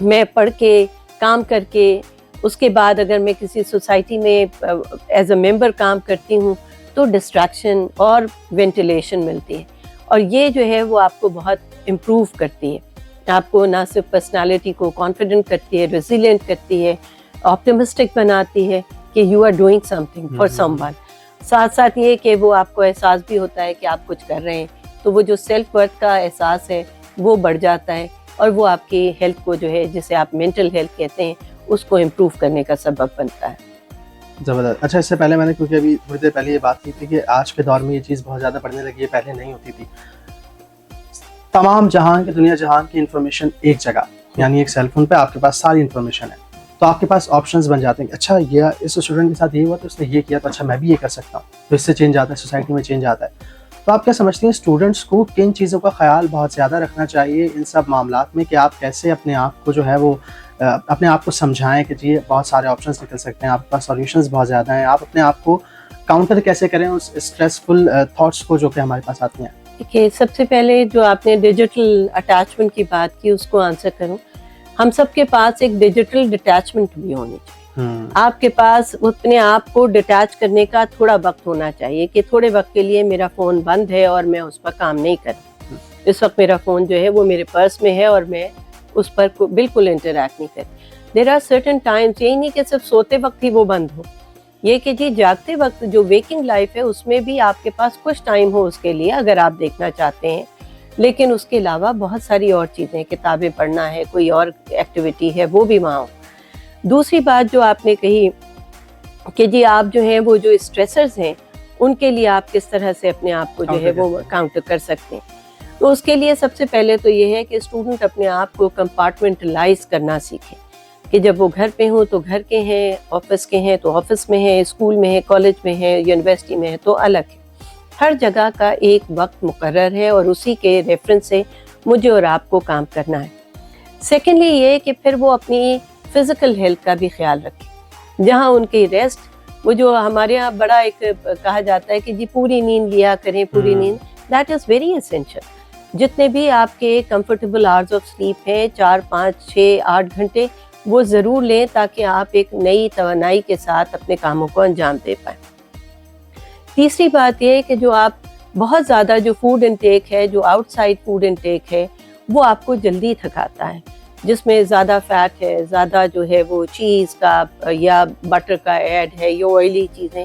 میں پڑھ کے، کام کر کے، اس کے بعد اگر میں کسی سوسائٹی میں ایز اے ممبر کام کرتی ہوں تو ڈسٹریکشن اور وینٹیلیشن ملتی ہے. اور یہ جو ہے وہ آپ کو بہت امپروو کرتی ہے. آپ کو نہ صرف پرسنالٹی کو کانفیڈنٹ کرتی ہے، ریزیلینٹ کرتی ہے، آپٹمسٹک بناتی ہے کہ you are doing something for someone. ساتھ ساتھ یہ کہ وہ آپ کو احساس بھی ہوتا ہے کہ آپ کچھ کر رہے ہیں، تو وہ جو سیلف ورتھ کا احساس ہے وہ بڑھ جاتا ہے اور وہ آپ کی ہیلتھ کو جو ہے جسے آپ مینٹل ہیلتھ کہتے ہیں اس کو امپروو کرنے کا سبب بنتا ہے. زبردست. اچھا، اس سے پہلے میں نے کیونکہ ابھی تھوڑی دیر پہلے یہ بات کی تھی کہ آج کے دور میں یہ چیز بہت زیادہ بڑھنے لگی ہے، پہلے نہیں ہوتی تھی. تمام جہان کی، دنیا جہان کی انفارمیشن ایک جگہ، یعنی ایک سیل فون پہ آپ کے پاس ساری انفارمیشن ہے، تو آپ کے پاس آپشنز بن جاتے ہیں کہ اچھا یہ اس اسٹوڈنٹ کے ساتھ یہ ہوا تو اس نے یہ کیا، تو اچھا میں بھی یہ کر سکتا ہوں. تو اس سے چینج آتا ہے، سوسائٹی میں چینج آتا ہے. تو آپ کیا سمجھتے ہیں اسٹوڈنٹس کو کن چیزوں کا خیال بہت زیادہ رکھنا چاہیے ان سب معاملات میں، کہ آپ کیسے اپنے آپ کو جو ہے وہ اپنے آپ کو سمجھائیں کہ جی بہت سارے آپشنز نکل سکتے ہیں، آپ کے پاس سولوشنز بہت زیادہ ہیں، آپ اپنے آپ کو کاؤنٹر کیسے کریں اس اسٹریسفل تھاٹس کو جو کہ ہمارے پاس آتی ہیں؟ دیکھیے، سب سے پہلے جو آپ نے ڈیجیٹل اٹیچمنٹ کی بات کی اس کو آنسر کروں. ہم سب کے پاس ایک ڈیجیٹل ڈٹیچمنٹ بھی ہونی چاہیے. آپ کے پاس اپنے آپ کو ڈٹیچ کرنے کا تھوڑا وقت ہونا چاہیے کہ تھوڑے وقت کے لیے میرا فون بند ہے اور میں اس پر کام نہیں کرتی. اس وقت میرا فون جو ہے وہ میرے پرس میں ہے اور میں اس پر بالکل انٹریکٹ نہیں کرتی. دیر آر سرٹن ٹائمس، یہی نہیں کہ صرف سوتے وقت ہی وہ بند ہو، یہ کہ جی جاگتے وقت جو ویکنگ لائف ہے اس میں بھی آپ کے پاس کچھ ٹائم ہو اس کے لیے اگر آپ دیکھنا چاہتے ہیں. لیکن اس کے علاوہ بہت ساری اور چیزیں، کتابیں پڑھنا ہے، کوئی اور ایکٹیویٹی ہے، وہ بھی وہاں ہو. دوسری بات جو آپ نے کہی کہ جی آپ جو ہیں وہ جو اسٹریسرز ہیں ان کے لیے آپ کس طرح سے اپنے آپ کو جو ہے وہ کاؤنٹر کر سکتے ہیں. تو اس کے لیے سب سے پہلے تو یہ ہے کہ اسٹوڈنٹ اپنے آپ کو کمپارٹمنٹلائز کرنا سیکھیں کہ جب وہ گھر پہ ہوں تو گھر کے ہیں، آفس کے ہیں تو آفس میں ہیں، اسکول میں ہیں، کالج میں ہیں، یونیورسٹی میں ہیں تو الگ ہے. ہر جگہ کا ایک وقت مقرر ہے اور اسی کے ریفرنس سے مجھے اور آپ کو کام کرنا ہے. سیکنڈلی یہ کہ پھر وہ اپنی فزیکل ہیلتھ کا بھی خیال رکھیں، جہاں ان کی ریسٹ، وہ جو ہمارے ہاں بڑا ایک کہا جاتا ہے کہ جی پوری نیند لیا کریں، پوری نیند، دیٹ از ویری اسینشل. جتنے بھی آپ کے کمفرٹیبل آورز آف سلیپ ہیں، 4، 5، 6، 8 گھنٹے، وہ ضرور لیں تاکہ آپ ایک نئی توانائی کے ساتھ اپنے کاموں کو انجام دے پائیں. تیسری بات یہ ہے کہ جو آپ بہت زیادہ جو فوڈ انٹیک ہے، جو آؤٹ سائڈ فوڈ انٹیک ہے، وہ آپ کو جلدی تھکاتا ہے، جس میں زیادہ فیٹ ہے، زیادہ جو ہے وہ چیز کا یا بٹر کا ایڈ ہے، یا آئلی چیزیں،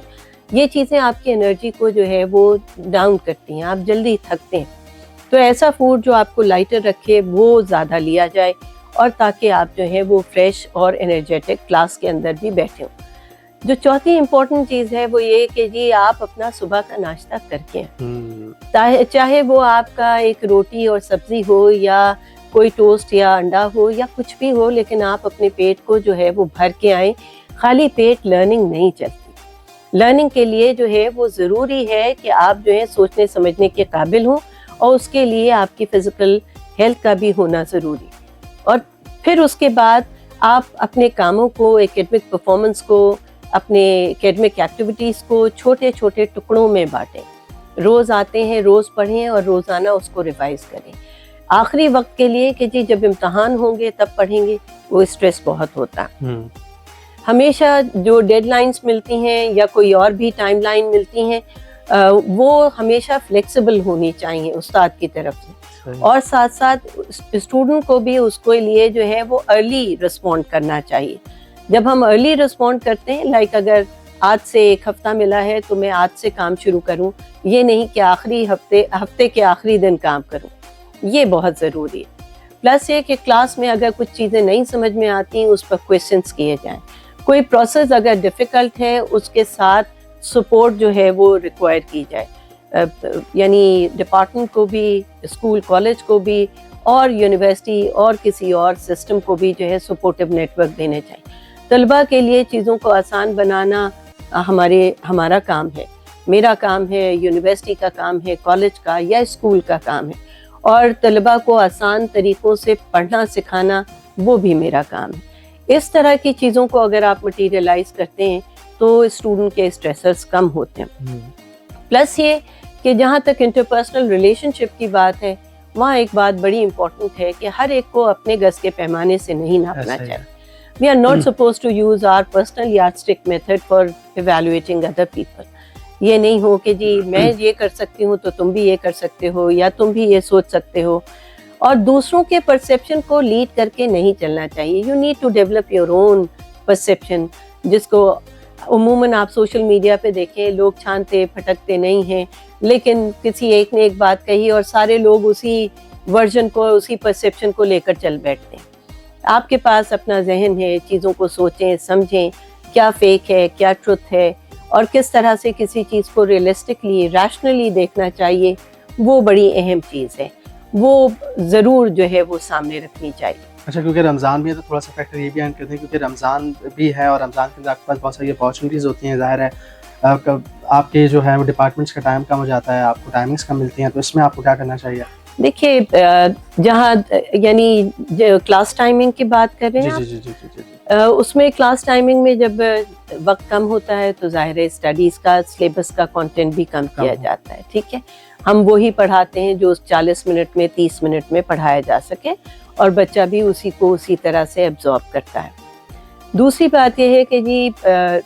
یہ چیزیں آپ کی انرجی کو جو ہے وہ ڈاؤن کرتی ہیں، آپ جلدی تھکتے ہیں. تو ایسا فوڈ جو آپ کو لائٹر رکھے وہ زیادہ لیا جائے، اور تاکہ آپ جو ہے وہ فریش اور انرجیٹک کلاس کے اندر بھی بیٹھے ہوں. جو چوتھی امپورٹنٹ چیز ہے وہ یہ کہ جی آپ اپنا صبح کا ناشتہ کر کے ہیں، چاہے وہ آپ کا ایک روٹی اور سبزی ہو یا کوئی ٹوسٹ یا انڈا ہو یا کچھ بھی ہو، لیکن آپ اپنے پیٹ کو جو ہے وہ بھر کے آئیں. خالی پیٹ لرننگ نہیں چلتی. لرننگ کے لیے جو ہے وہ ضروری ہے کہ آپ جو ہے سوچنے سمجھنے کے قابل ہوں، اور اس کے لیے آپ کی فزیکل ہیلتھ کا بھی ہونا ضروری. اور پھر اس کے بعد آپ اپنے کاموں کو، ایکیڈمک پرفارمنس کو، اپنے ایکیڈمک ایکٹیویٹیز کو چھوٹے چھوٹے ٹکڑوں میں بانٹیں. روز آتے ہیں، روز پڑھیں اور روزانہ اس کو ریوائز کریں. آخری وقت کے لیے کہ جی جب امتحان ہوں گے تب پڑھیں گے، وہ اسٹریس بہت ہوتا ہے. ہمیشہ جو ڈیڈ لائنز ملتی ہیں یا کوئی اور بھی ٹائم لائن ملتی ہیں وہ ہمیشہ فلیکسیبل ہونی چاہیے استاد کی طرف سے. اور ساتھ ساتھ اسٹوڈنٹ کو بھی اس کے لیے جو ہے وہ ارلی رسپونڈ کرنا چاہیے. جب ہم ارلی رسپونڈ کرتے ہیں، لائک اگر آج سے 1 ہفتہ ملا ہے تو میں آج سے کام شروع کروں، یہ نہیں کہ آخری ہفتے کے آخری دن کام کروں، یہ بہت ضروری ہے. پلس یہ کہ کلاس میں اگر کچھ چیزیں نہیں سمجھ میں آتی ہیں اس پر کویشچنس کیے جائیں. کوئی پروسیس اگر ڈیفیکلٹ ہے اس کے ساتھ سپورٹ جو ہے وہ ریکوائر کی جائے. یعنی ڈپارٹمنٹ کو بھی، اسکول کالج کو بھی، اور یونیورسٹی اور کسی اور سسٹم کو بھی جو ہے سپورٹیو نیٹ ورک دینے چاہیے. طلباء کے لیے چیزوں کو آسان بنانا ہمارا کام ہے، میرا کام ہے، یونیورسٹی کا کام ہے، کالج کا یا اسکول کا کام ہے. اور طلباء کو آسان طریقوں سے پڑھنا سکھانا وہ بھی میرا کام ہے. اس طرح کی چیزوں کو اگر آپ مٹیریلائز کرتے ہیں تو اسٹوڈنٹ کے اسٹریسرز کم ہوتے ہیں. پلس یہ کہ جہاں تک انٹرپرسنل ریلیشن شپ کی بات ہے، وہاں ایک بات بڑی امپورٹنٹ ہے کہ ہر ایک کو اپنے گز کے پیمانے سے نہیں ناپنا چاہیے. We are not supposed to use our personal yardstick method for evaluating other people. یہ نہیں ہو کہ جی میں یہ کر سکتی ہوں تو تم بھی یہ کر سکتے ہو، یا تم بھی یہ سوچ سکتے ہو. اور دوسروں کے پرسیپشن کو لیڈ کر کے نہیں چلنا چاہیے. You need to develop your own perception، جس کو عموماً آپ سوشل میڈیا پہ دیکھیں، لوگ چھانتے پھٹکتے نہیں ہیں، لیکن کسی ایک نے ایک بات کہی اور سارے لوگ اسی ورژن کو، اسی پرسیپشن کو لے کر چل بیٹھتے ہیں. آپ کے پاس اپنا ذہن ہے، چیزوں کو سوچیں سمجھیں، کیا فیک ہے کیا ٹروتھ ہے، اور کس طرح سے کسی چیز کو ریئلسٹکلی ریشنلی دیکھنا چاہیے، وہ بڑی اہم چیز ہے. وہ ضرور جو ہے وہ سامنے رکھنی چاہیے. اچھا، کیونکہ رمضان بھی ہے تو تھوڑا سا فیکٹر یہ بھی آن کرتے ہیں کیونکہ رمضان بھی ہے اور رمضان کے اندر آپ کے پاس بہت ساری اپارچونیٹیز ہوتی ہیں. ظاہر ہے آپ کے جو ہے وہ ڈپارٹمنٹس کا ٹائم کم ہو جاتا ہے، آپ کو ٹائمنگس کم ملتی ہیں، تو اس میں آپ کو کیا کرنا چاہیے؟ دیکھیے جہاں یعنی کلاس ٹائمنگ کی بات کر رہے ہیں جی جی جی، اس میں کلاس ٹائمنگ میں جب وقت کم ہوتا ہے تو ظاہر ہے اسٹڈیز کا سلیبس کا کنٹینٹ بھی کم کیا جاتا ہے. ٹھیک ہے، ہم وہی پڑھاتے ہیں جو 40 منٹ میں 30 منٹ میں پڑھایا جا سکے، اور بچہ بھی اسی کو اسی طرح سے ایبزارب کرتا ہے. دوسری بات یہ ہے کہ جی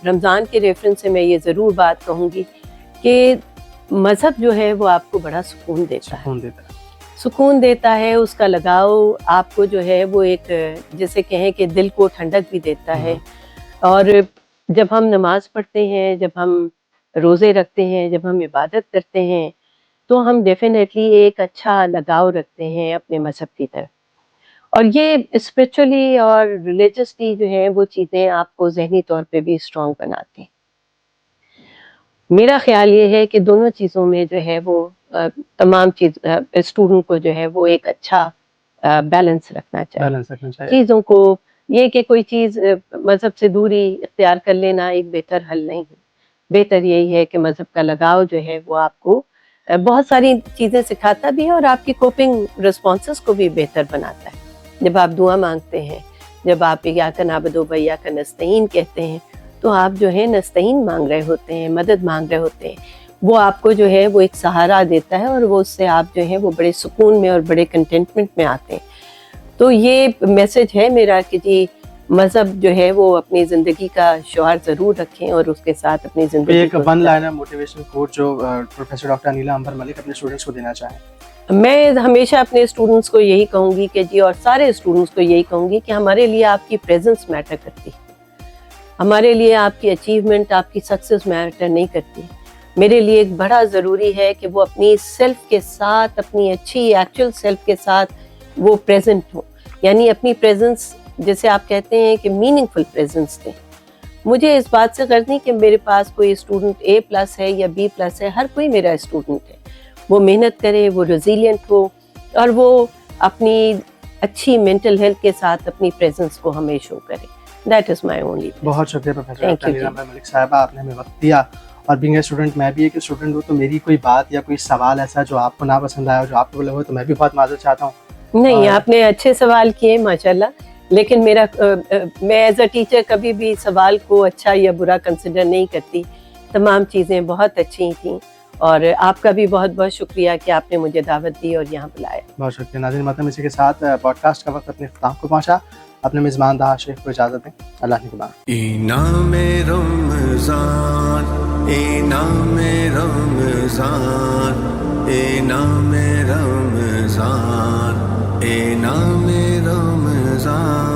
رمضان کے ریفرنس سے میں یہ ضرور بات کہوں گی کہ مذہب جو ہے وہ آپ کو بڑا سکون دیتا ہے. اس کا لگاؤ آپ کو جو ہے وہ ایک جیسے کہیں کہ دل کو ٹھنڈک بھی دیتا ہے. اور جب ہم نماز پڑھتے ہیں، جب ہم روزے رکھتے ہیں، جب ہم عبادت کرتے ہیں، تو ہم ڈیفینیٹلی ایک اچھا لگاؤ رکھتے ہیں اپنے مذہب کی طرف. اور یہ اسپرچولی اور ریلیجسلی جو ہے وہ چیزیں آپ کو ذہنی طور پہ بھی اسٹرانگ بناتی ہیں. میرا خیال یہ ہے کہ دونوں چیزوں میں جو ہے وہ تمام چیز اسٹوڈنٹ کو جو ہے وہ ایک اچھا بیلنس رکھنا چاہیے. چیزوں کو یہ کہ کوئی چیز مذہب سے دوری اختیار کر لینا ایک بہتر حل نہیں ہے. بہتر یہی ہے کہ مذہب کا لگاؤ جو ہے وہ آپ کو بہت ساری چیزیں سکھاتا بھی ہے اور آپ کی کوپنگ رسپانسز کو بھی بہتر بناتا ہے. جب آپ دعا مانگتے ہیں، جب آپ ایاک نعبد و ایاک نستعین کہتے ہیں، تو آپ جو ہے نستعین مانگ رہے ہوتے ہیں، مدد مانگ رہے ہوتے ہیں. وہ آپ کو جو ہے وہ ایک سہارا دیتا ہے اور وہ اس سے آپ جو ہے وہ بڑے سکون میں اور بڑے کنٹینٹمنٹ میں آتے ہیں. تو یہ میسج ہے میرا کہ جی مذہب جو ہے وہ اپنی زندگی کا شعار ضرور رکھیں اور اس کے ساتھ اپنی زندگی ایک ون لائنر موٹیویشن کوٹ جو پروفیسر ڈاکٹر انیلا عنبر ملک اپنے اسٹوڈنٹس کو دینا چاہیں. میں ہمیشہ اپنے اسٹوڈنٹس کو یہی کہوں گی کہ جی، اور سارے اسٹوڈنٹس کو یہی کہوں گی کہ ہمارے لیے آپ کی پریزنس میٹر کرتی ہے. ہمارے لیے آپ کی اچیومنٹ، آپ کی سکسیس میٹر نہیں کرتی. میرے لیے ایک بڑا ضروری ہے کہ وہ اپنی سیلف کے ساتھ، اپنی اچھی ایکچوئل سیلف کے ساتھ وہ پریزنٹ ہوں. یعنی اپنی پریزنس جیسے آپ کہتے ہیں کہ میننگ فل پریزنس دیں. مجھے اس بات سے غرض نہیں کہ میرے پاس کوئی اسٹوڈنٹ A+ ہے یا B+ ہے، ہر کوئی میرا اسٹوڈنٹ ہے. وہ محنت کرے، وہ ریزیلینٹ ہو، اور وہ اپنی اچھی مینٹل ہیلتھ کے ساتھ اپنی پریزنس کو ہمیں شو کرے. That is my only pleasure. بہت شکریہ professor Thank you, Tanvir Ahmed Malik صاحبہ، آپ نے ہمیں وقت دیا. اور بینگ اے اسٹوڈنٹ میں بھی ایک اسٹوڈنٹ ہوں، تو میری کوئی بات یا کوئی سوال ایسا جو آپ کو نا پسند آیا ہو، جو آپ کو بولے ہوئے، تو میں بھی بہت معذرت چاہتا ہوں. نہیں، آپ نے اچھے سوال کیے ماشاءاللہ، لیکن میں ایز اے ٹیچر کبھی بھی سوال کو اچھا یا برا کنسیڈر نہیں کرتی. تمام چیزیں بہت اچھی تھیں، اور آپ کا بھی بہت بہت شکریہ کہ آپ نے مجھے دعوت دی اور یہاں بلایا. بہت شکریہ. ناظرین محترم، اسی کے ساتھ پوڈ کاسٹ کا وقت اپنے اختتام کو پہنچا. اپنے میزبان طاہر شیخ کو اجازت دیں. اللہ نگہبان. انعام رمضان، انعام رمضان، انعام رمضان، انعام رمضان.